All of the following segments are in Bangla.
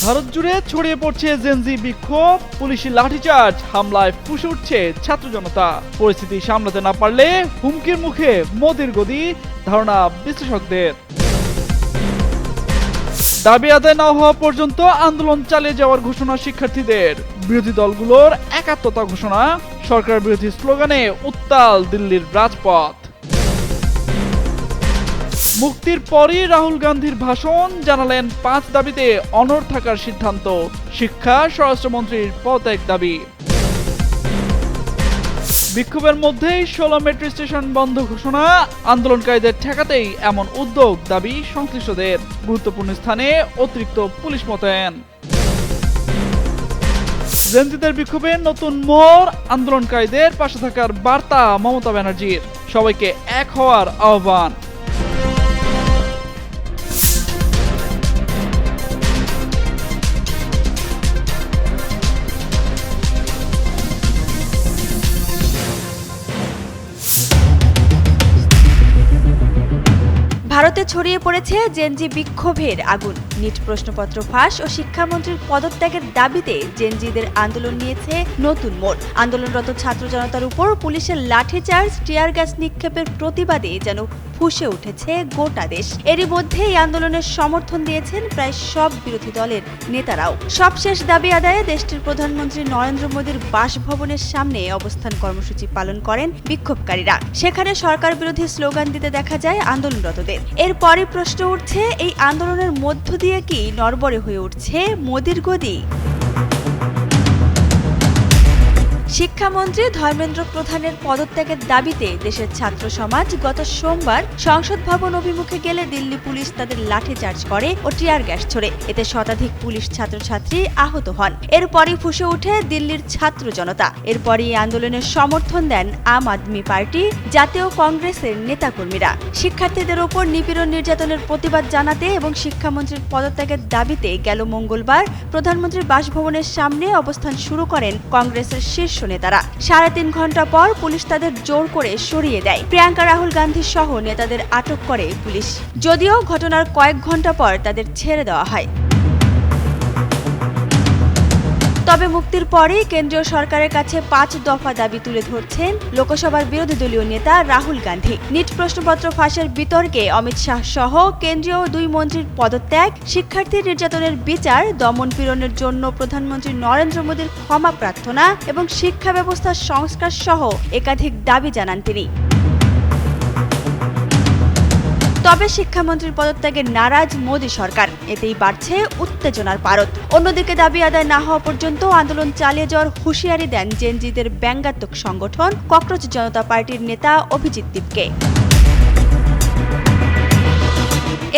ভারত জুড়ে ছড়িয়ে পড়ছে জেনজি বিক্ষোভ, পুলিশি লাঠিচার্জ, হামলায় ফুঁসে উঠছে ছাত্র জনতা। পরিস্থিতি সামলাতে না পারলে হুমকির মুখে মোদির গদি, ধারণা বিশ্লেষকদের। দাবি আদায় না হওয়া পর্যন্ত আন্দোলন চালিয়ে যাওয়ার ঘোষণা শিক্ষার্থীদের। বিরোধী দলগুলোর একাত্মতা ঘোষণা, সরকার বিরোধী স্লোগানে উত্তাল দিল্লির রাজপথ। মুক্তির পরই রাহুল গান্ধীর ভাষণ, জানালেন 5 দাবিতে অনড় থাকার সিদ্ধান্ত। শিক্ষা, স্বরাষ্ট্রমন্ত্রীর পদত্যাগ দাবি। বিক্ষোভের মধ্যেই 16 মেট্রো স্টেশন বন্ধ ঘোষণা, আন্দোলনকারীদের ঠেকাতেই এমন উদ্যোগ, দাবি সংশ্লিষ্টদের। গুরুত্বপূর্ণ স্থানে অতিরিক্ত পুলিশ মোতায়েন। জেনজিদের বিক্ষোভে নতুন মোড়, আন্দোলনকারীদের পাশে থাকার বার্তা মমতা ব্যানার্জির। সবাইকে এক হওয়ার আহ্বান। ভারতে ছড়িয়ে পড়েছে জেনজি বিক্ষোভের আগুন। নিট প্রশ্নপত্র ফাঁস ও শিক্ষামন্ত্রীর পদত্যাগের দাবিতে জেনজিদের আন্দোলন নিয়েছে নতুন মোড়। আন্দোলনরত ছাত্র জনতার উপর পুলিশের লাঠিচার্জ, টিয়ার গ্যাস নিক্ষেপের প্রতিবাদে যেন ফুঁসে উঠেছে গোটা দেশ। এরই মধ্যে এই আন্দোলনের সমর্থন দিয়েছেন প্রায় সব বিরোধী দলের নেতারাও। সবশেষ দাবি আদায়ে দেশটির প্রধানমন্ত্রী নরেন্দ্র মোদীর বাসভবনের সামনে অবস্থান কর্মসূচি পালন করেন বিক্ষোভকারীরা। সেখানে সরকার বিরোধী স্লোগান দিতে দেখা যায় আন্দোলনরতদের। এরপরই প্রশ্ন উঠছে, এই আন্দোলনের মধ্য দিয়ে কি নড়বড়ে হয়ে উঠছে মোদীর গদি? শিক্ষামন্ত্রী ধর্মেন্দ্র প্রধানের পদত্যাগের দাবিতে দেশের ছাত্র সমাজ গত সোমবার সংসদ ভবন অভিমুখে গেলে দিল্লি পুলিশ তাদের লাঠিচার্জ করে ও টিয়ার গ্যাস ছোড়ে। এতে শতাধিক পুলিশ ছাত্রছাত্রী আহত হন। এরপরই ফুঁসে ওঠে দিল্লির ছাত্র জনতা। এরপরই আন্দোলনের সমর্থন দেন আম আদমি পার্টি, জাতীয় কংগ্রেসের নেতাকর্মীরা। শিক্ষার্থীদের ওপর নিপীড়ন নির্যাতনের প্রতিবাদ জানাতে এবং শিক্ষামন্ত্রীর পদত্যাগের দাবিতে গেল মঙ্গলবার প্রধানমন্ত্রীর বাসভবনের সামনে অবস্থান শুরু করেন কংগ্রেসের শীর্ষ নেতারা। 3.5 ঘন্টা পর পুলিশ তাদের জোর করে সরিয়ে দেয়। প্রিয়াঙ্কা, রাহুল গান্ধী সহ নেতাদের আটক করে পুলিশ, যদিও ঘটনার কয়েক ঘন্টা পর তাদের ছেড়ে দেওয়া হয়। তবে মুক্তির পরেই কেন্দ্রীয় সরকারের কাছে 5 দফা দাবি তুলে ধরছেন লোকসভার বিরোধী দলীয় নেতা রাহুল গান্ধী। নিট প্রশ্নপত্র ফাঁসের বিতর্কে অমিত শাহ সহ কেন্দ্রীয় 2 মন্ত্রীর পদত্যাগ, শিক্ষার্থী নির্যাতনের বিচার, দমন পীড়নের জন্য প্রধানমন্ত্রী নরেন্দ্র মোদীর ক্ষমা প্রার্থনা এবং শিক্ষা ব্যবস্থার সংস্কার সহ একাধিক দাবি জানান তিনি। তবে শিক্ষামন্ত্রীর পদত্যাগে নারাজ মোদী সরকার, এতেই বাড়ছে উত্তেজনার পারদ। অন্যদিকে দাবি আদায় না হওয়া পর্যন্ত আন্দোলন চালিয়ে যাওয়ার হুঁশিয়ারি দেন জেনজিদের ব্যঙ্গাত্মক সংগঠন ককরোচ জনতা পার্টির নেতা অভিজিৎ দীপকে।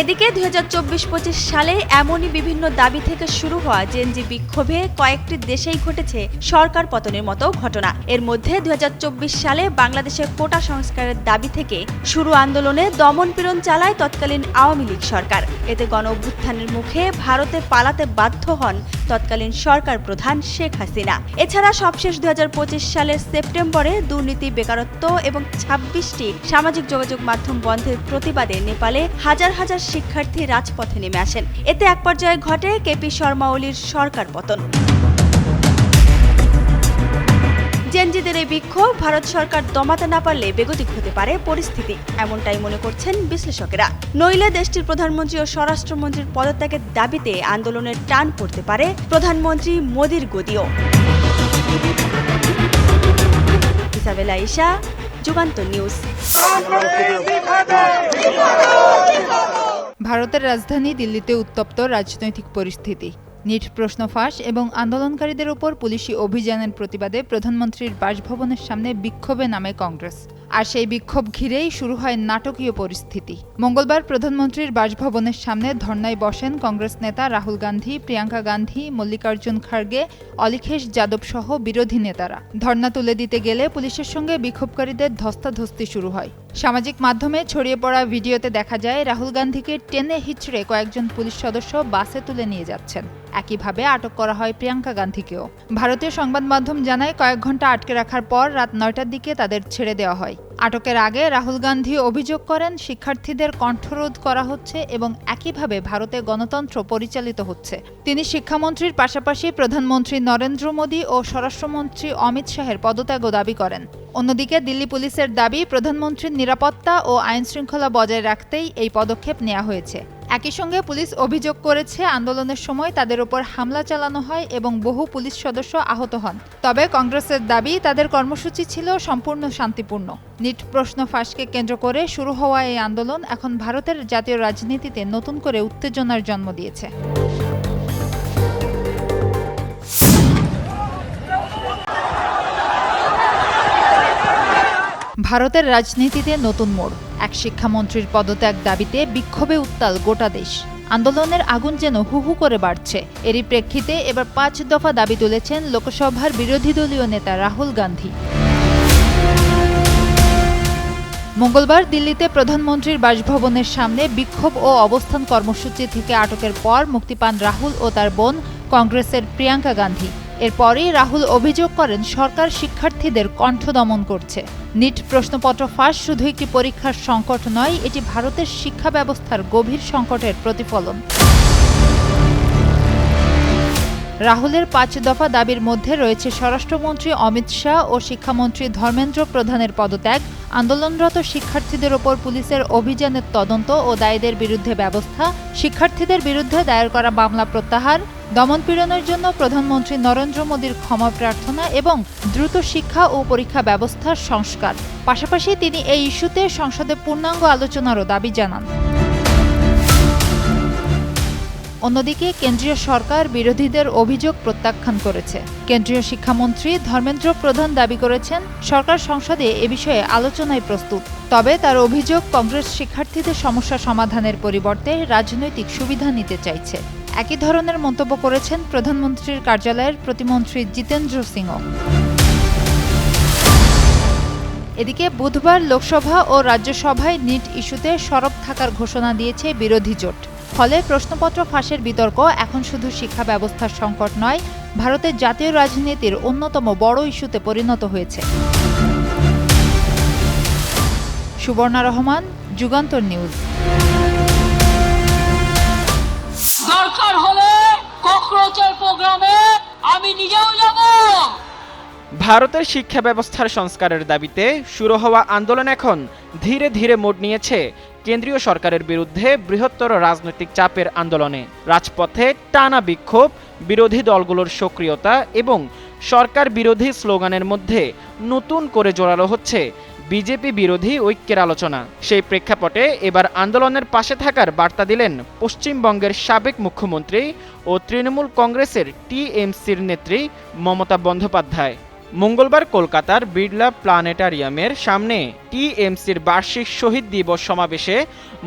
এদিকে 2024-25 সালে এমনই বিভিন্ন দাবি থেকে শুরু হওয়া জেনজি বিক্ষোভে কয়েকটি দেশেই ঘটেছে সরকার পতনের মতো ঘটনা। এর মধ্যে 2024 সালে বাংলাদেশের কোটা সংস্কারের দাবি থেকে শুরু আন্দোলনে দমন-পীড়ন চালায় তৎকালীন আওয়ামী লীগ সরকার। এতে গণ-অভ্যুত্থানের মুখে ভারতে পালাতে বাধ্য হন তৎকালীন সরকার প্রধান শেখ হাসিনা। এছাড়া সবশেষ 2025 সালের সেপ্টেম্বরে দুর্নীতি, বেকারত্ব এবং 26টি সামাজিক যোগাযোগ মাধ্যম বন্ধের প্রতিবাদে নেপালে হাজার হাজার শিক্ষার্থী রাজপথে নেমে আসেন। এতে এক পর্যায়ে ঘটে কেপি শর্মা ওলির সরকার পতন। জেনজিদের এই বিক্ষোভ ভারত সরকার দমাতে না পারলে বেগতিক হতে পারে পরিস্থিতি, এমনটাই মনে করছেন বিশ্লেষকেরা। নইলে দেশটির প্রধানমন্ত্রী ও স্বরাষ্ট্রমন্ত্রীর পদত্যাগের দাবিতে আন্দোলনের টান পড়তে পারে প্রধানমন্ত্রী মোদীর গদিও। Isabella Isha, Jugantor news. ভারতের রাজধানী দিল্লিতে উত্তপ্ত রাজনৈতিক পরিস্থিতি। নিট প্রশ্ন ফাঁস এবং আন্দোলনকারীদের উপর পুলিশি অভিযানের প্রতিবাদে প্রধানমন্ত্রীর বাসভবনের সামনে বিক্ষোভে নামে কংগ্রেস। আর সেই বিক্ষোভ ঘিরেই শুরু হয় নাটকীয় পরিস্থিতি। মঙ্গলবার প্রধানমন্ত্রীর বাসভবনের সামনে ধর্নায় বসেন কংগ্রেস নেতা রাহুল গান্ধী, প্রিয়াঙ্কা গান্ধী, মল্লিকার্জুন খার্গে, অখিলেশ যাদব সহ বিরোধী নেতারা। ধর্না তুলে দিতে গেলে পুলিশের সঙ্গে বিক্ষোভকারীদের ধস্তাধস্তি শুরু হয়। সামাজিক মাধ্যমে ছড়িয়ে পড়া ভিডিওতে দেখা যায় রাহুল গান্ধীকে টেনে হিচড়ে কয়েকজন পুলিশ সদস্য বাসে তুলে নিয়ে যাচ্ছেন। একইভাবে আটক করা হয় প্রিয়াঙ্কা গান্ধীকেও। ভারতীয় সংবাদ মাধ্যম জানায় কয়েক ঘন্টা আটকে রাখার পর রাত 9টার দিকে তাদের ছেড়ে দেওয়া হয়। আটকের আগে রাহুল গান্ধী অভিযোগ করেন শিক্ষার্থীদের কণ্ঠরোধ করা হচ্ছে এবং একইভাবে ভারতে গণতন্ত্র পরিচালিত হচ্ছে। তিনি শিক্ষামন্ত্রীর পাশাপাশি প্রধানমন্ত্রী নরেন্দ্র মোদী ও স্বরাষ্ট্রমন্ত্রী অমিত শাহের পদত্যাগও দাবি করেন। অন্যদিকে দিল্লি পুলিশের দাবি প্রধানমন্ত্রীর নিরাপত্তা ও আইনশৃঙ্খলা বজায় রাখতেই এই পদক্ষেপ নেওয়া হয়েছে। একই সঙ্গে পুলিশ অভিযোগ করেছে আন্দোলনের সময় তাদের উপর হামলা চালানো হয় এবং বহু পুলিশ সদস্য আহত হন। তবে কংগ্রেসের দাবি তাদের কর্মসূচি ছিল সম্পূর্ণ শান্তিপূর্ণ। নিট প্রশ্ন ফাঁসকে কেন্দ্র করে শুরু হওয়া এই আন্দোলন এখন ভারতের জাতীয় রাজনীতিতে নতুন করে উত্তেজনার জন্ম দিয়েছে। ভারতের রাজনীতিতে নতুন মোড়, এক শিক্ষামন্ত্রীর পদত্যাগ দাবিতে বিক্ষোভে উত্তাল গোটা দেশ। আন্দোলনের আগুন যেন হু হু করে বাড়ছে। এরই প্রেক্ষিতে এবার ৫ দফা দাবি তুলেছেন লোকসভার বিরোধী দলীয় নেতা রাহুল গান্ধী। মঙ্গলবার দিল্লিতে প্রধানমন্ত্রীর বাসভবনের সামনে বিক্ষোভ ও অবস্থান কর্মসূচি থেকে আটকের পর মুক্তি পান রাহুল ও তার বোন কংগ্রেসের প্রিয়াঙ্কা গান্ধী। এরপরই রাহুল অভিযোগ করেন সরকার শিক্ষার্থীদের কণ্ঠ দমন করছে। নিট প্রশ্নপত্র ফাঁস শুধু একটি পরীক্ষার সংকট নয়, এটি ভারতের শিক্ষা ব্যবস্থার গভীর সংকটের প্রতিফলন। রাহুলের ৫ দফা দাবির মধ্যে রয়েছে স্বরাষ্ট্রমন্ত্রী অমিত শাহ ও শিক্ষামন্ত্রী ধর্মেন্দ্র প্রধানের পদত্যাগ, আন্দোলনরত শিক্ষার্থীদের ওপর পুলিশের অভিযানের তদন্ত ও দায়ীদের বিরুদ্ধে ব্যবস্থা, শিক্ষার্থীদের বিরুদ্ধে দায়ের করা মামলা প্রত্যাহার, দমনপীড়নের জন্য প্রধানমন্ত্রী নরেন্দ্র মোদীর ক্ষমা প্রার্থনা এবং দ্রুত শিক্ষা ও পরীক্ষা ব্যবস্থার সংস্কার। পাশাপাশি তিনি এই ইস্যুতে সংসদে পূর্ণাঙ্গ আলোচনারও দাবি জানান। অন্যদিকে কেন্দ্রীয় সরকার বিরোধীদের অভিযোগ প্রত্যাখ্যান করেছে। কেন্দ্রীয় শিক্ষামন্ত্রী ধর্মেন্দ্র প্রধান দাবি করেছেন সরকার সংসদে এ বিষয়ে আলোচনায় প্রস্তুত। তবে তার অভিযোগ কংগ্রেস শিক্ষার্থীদের সমস্যা সমাধানের পরিবর্তে রাজনৈতিক সুবিধা নিতে চাইছে। একই ধরনের মন্তব্য করেছেন প্রধানমন্ত্রীর কার্যালয়ের প্রতিমন্ত্রী জিতেন্দ্র সিংও। এদিকে বুধবার লোকসভা ও রাজ্যসভায় নিট ইস্যুতে সরব থাকার ঘোষণা দিয়েছে বিরোধী জোট। ফলে প্রশ্নপত্র ফাঁসের বিতর্ক এখন শুধু শিক্ষা ব্যবস্থার সংকট নয়, ভারতের জাতীয় রাজনীতির অন্যতম বড় ইস্যুতে পরিণত হয়েছে। সুবর্ণা রহমান, যুগান্তর নিউজ। দরকার হলে ককরোচের প্রোগ্রামে আমি নিজেও যাব। ভারতের শিক্ষা ব্যবস্থার সংস্কারের দাবিতে শুরু হওয়া আন্দোলন এখন ধীরে ধীরে মোড় নিয়েছে কেন্দ্রীয় সরকারের বিরুদ্ধে বৃহত্তর রাজনৈতিক চাপের আন্দোলনে। রাজপথে টানা বিক্ষোভ, বিরোধী দলগুলোর সক্রিয়তা এবং সরকার বিরোধী স্লোগানের মধ্যে নতুন করে জোরালো হচ্ছে বিজেপি বিরোধী ঐক্যের আলোচনা। সেই প্রেক্ষাপটে এবার আন্দোলনের পাশে থাকার বার্তা দিলেন পশ্চিমবঙ্গের সাবেক মুখ্যমন্ত্রী ও তৃণমূল কংগ্রেসের টিএমসির নেত্রী মমতা বন্দ্যোপাধ্যায়। মঙ্গলবার কলকাতার বিড়লা প্ল্যানেটারিয়ামের সামনে টিএমসির বার্ষিক শহীদ দিবস সমাবেশে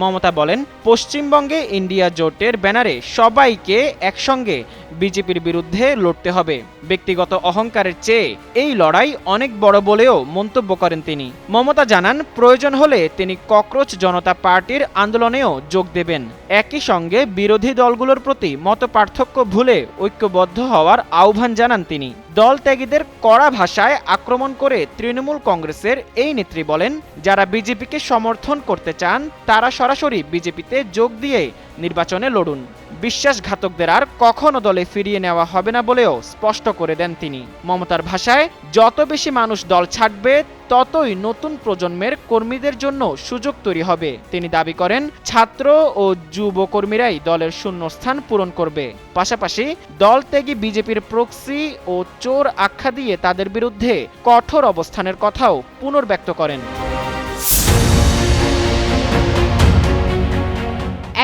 মমতা বলেন, পশ্চিমবঙ্গে ইন্ডিয়া জোটের ব্যানারে সবাইকে একসঙ্গে বিজেপির বিরুদ্ধে লড়তে হবে। ব্যক্তিগত অহংকারের চেয়ে এই লড়াই অনেক বড় বলেও মন্তব্য করেন তিনি। মমতা জানান, প্রয়োজন হলে তিনি ককরোচ জনতা পার্টির আন্দোলনেও যোগ দেবেন। একই সঙ্গে বিরোধী দলগুলোর প্রতি মতপার্থক্য ভুলে ঐক্যবদ্ধ হওয়ার আহ্বান জানান তিনি। দল ত্যাগীদের কড়া ভাষায় আক্রমণ করে তৃণমূল কংগ্রেসের এই নেত্রী বলেন, যারা বিজেপিকে সমর্থন করতে চান তারা সরাসরি বিজেপিতে যোগ দিয়ে নির্বাচনে লড়ুন। বিশ্বাসঘাতকদের আর কখনো দলে ফিরিয়ে নেওয়া হবে না বলেও স্পষ্ট করে দেন তিনি। মমতার ভাষায়, যত বেশি মানুষ দল ছাড়বে ততই নতুন প্রজন্মের কর্মীদের জন্য সুযোগ তৈরি হবে। তিনি দাবি করেন, ছাত্র ও যুব কর্মীরাই দলের শূন্যস্থান পূরণ করবে। পাশাপাশি দল ত্যাগী বিজেপির প্রক্সি ও চোর আখ্যা দিয়ে তাদের বিরুদ্ধে কঠোর অবস্থানের কথাও পুনর্ব্যক্ত করেন।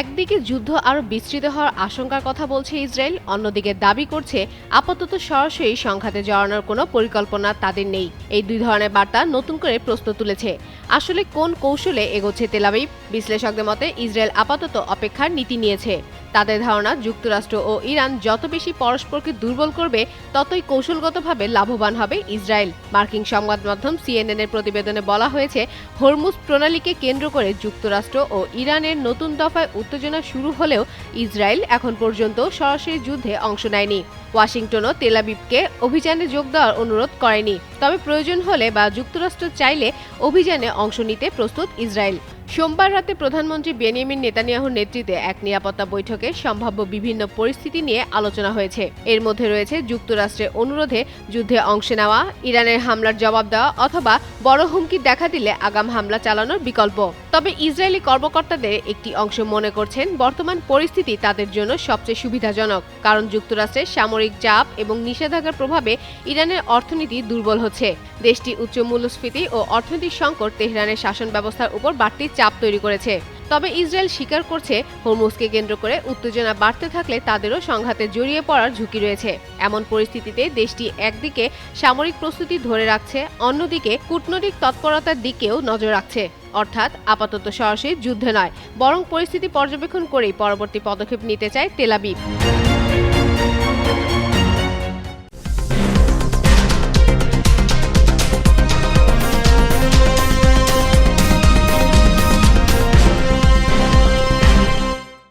একদিকে যুদ্ধ আরও বিস্তৃত হওয়ার আশঙ্কার কথা বলছে ইসরায়েল, অন্যদিকে দাবি করছে আপাতত সরাসরি সংঘাতে জড়ানোর কোনো পরিকল্পনা তাদের নেই। এই দুই ধরনের বার্তা নতুন করে প্রশ্ন তুলেছে, আসলে কোন কৌশলে এগোচ্ছে তেল আবিব? বিশ্লেষকদের মতে ইসরায়েল আপাতত অপেক্ষার নীতি নিয়েছে। তাদের ধারণা যুক্তরাষ্ট্র ও ইরান যত বেশি পরস্পরকে দুর্বল করবে ততই কৌশলগতভাবে লাভবান হবে ইসরায়েল। মার্কিন সংবাদ মাধ্যম CNN এর প্রতিবেদনে বলা হয়েছে, হরমুজ প্রণালীকে কেন্দ্র করে যুক্তরাষ্ট্র ও ইরানের নতুন দফায় উত্তেজনা শুরু হলেও ইসরায়েল এখন পর্যন্ত সরাসরি যুদ্ধে অংশ নেয়নি। ওয়াশিংটনও তেল আবিবকে অভিযানে যোগ দেওয়ার অনুরোধ করেনি, তবে প্রয়োজন হলে বা যুক্তরাষ্ট্র চাইলে অভিযানে অংশ নিতে প্রস্তুত ইসরায়েল। সোমবার রাতে প্রধানমন্ত্রী বেনিয়ামিন নেতানিয়াহুর নেতৃত্বে এক নিরাপত্তা বৈঠকে সম্ভাব্য বিভিন্ন পরিস্থিতি নিয়ে আলোচনা হয়েছে। এর মধ্যে রয়েছে যুক্তরাষ্ট্রের অনুরোধে যুদ্ধে অংশ নেওয়া, ইরানের হামলার জবাব দেওয়া অথবা বড় হুমকি দেখা দিলে আগাম হামলা চালানোর বিকল্প। তবে ইসরায়েলি কর্মকর্তাদের একটি অংশ মনে করছেন বর্তমান পরিস্থিতি তাদের জন্য সবচেয়ে সুবিধাজনক, কারণ যুক্তরাষ্ট্রের সামরিক চাপ এবং নিষেধাজ্ঞার প্রভাবে ইরানের অর্থনীতি দুর্বল হচ্ছে। দেশটির উচ্চ মূল্যস্ফীতি ও অর্থনৈতিক সংকট তেহরানের শাসন ব্যবস্থার উপর বাড়তি চাপ তৈরি করেছে। তবে ইসরায়েল স্বীকার করছে, হরমুজকে কেন্দ্র করে উত্তেজনা বাড়তে থাকলে তাদেরও সংঘাতে জড়িয়ে পড়ার ঝুঁকি রয়েছে। এমন পরিস্থিতিতে দেশটি একদিকে সামরিক প্রস্তুতি ধরে রাখছে, অন্যদিকে কূটনৈতিক তৎপরতার দিকেও নজর রাখছে। অর্থাৎ আপাতত সরাসরি যুদ্ধে নয়, বরং পরিস্থিতি পর্যবেক্ষণ করেই পরবর্তী পদক্ষেপ নিতে চায় তেল আবিব।